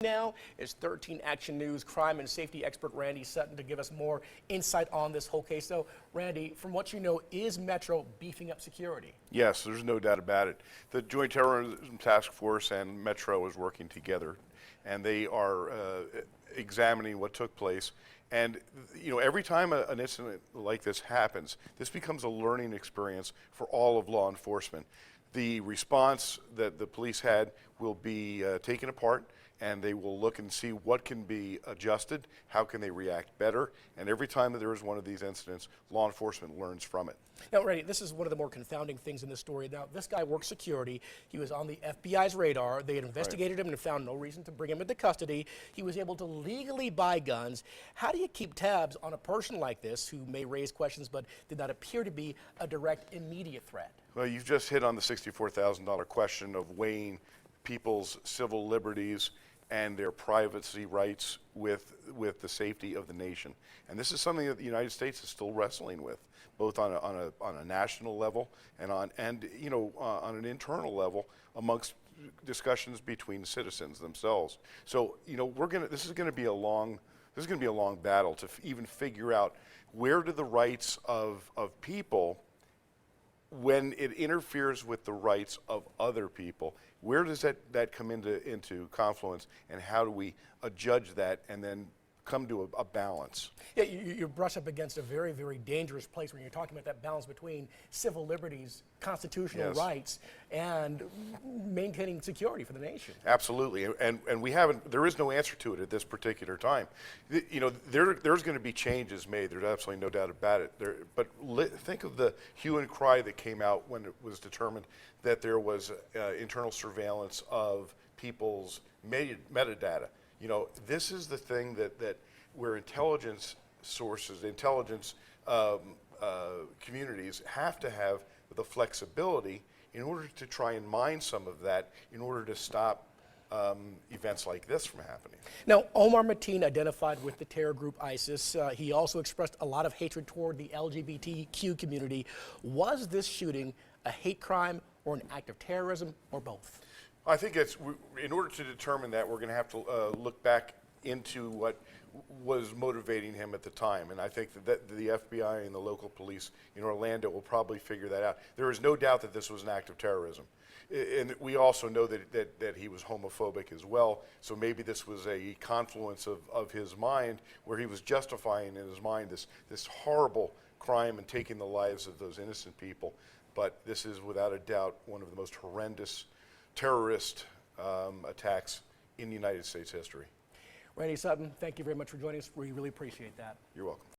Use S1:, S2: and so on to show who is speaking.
S1: Now is 13 Action News crime and safety expert Randy Sutton to give us more insight on this whole case. So, Randy, from what you know, is Metro beefing up security?
S2: Yes, there's no doubt about it. The Joint Terrorism Task Force and Metro is working together, and they are examining what took place. And you know, every time an incident like this happens, this becomes a learning experience for all of law enforcement. The response that the police had will be taken apart, and they will look and see what can be adjusted, how can they react better, and every time that there is one of these incidents, law enforcement learns from it.
S1: Now, Randy, this is one of the more confounding things in this story. Now, this guy worked security. He was on the FBI's radar. They had investigated him and found no reason to bring him into custody. He was able to legally buy guns. How do you keep tabs on a person like this who may raise questions but did not appear to be a direct, immediate threat?
S2: Well, you've just hit on the $64,000 question of weighing people's civil liberties and their privacy rights with the safety of the nation. And this is something that the United States is still wrestling with, both on a national level and on an internal level amongst discussions between citizens themselves. So, you know, this is going to be a long battle to even figure out where do the rights of people, when it interferes with the rights of other people, where does that come into confluence, and how do we adjudge that and then come to a balance?
S1: Yeah, you brush up against a very, very dangerous place when you're talking about that balance between civil liberties, constitutional rights, and maintaining security for the nation.
S2: Absolutely, and there is no answer to it at this particular time. You know, there's going to be changes made. There's absolutely no doubt about it. But think of the hue and cry that came out when it was determined that there was internal surveillance of people's metadata. You know, this is the thing that where intelligence sources, intelligence communities have to have the flexibility in order to try and mine some of that in order to stop events like this from happening.
S1: Now, Omar Mateen identified with the terror group ISIS. He also expressed a lot of hatred toward the LGBTQ community. Was this shooting a hate crime or an act of terrorism, or both?
S2: I think in order to determine that, we're going to have to look back into what was motivating him at the time. And I think that the FBI and the local police in Orlando will probably figure that out. There is no doubt that this was an act of terrorism. And we also know that he was homophobic as well. So maybe this was a confluence of his mind where he was justifying in his mind this horrible crime and taking the lives of those innocent people. But this is without a doubt one of the most horrendous terrorist attacks in United States history.
S1: Randy Sutton, thank you very much for joining us. We really appreciate that.
S2: You're welcome.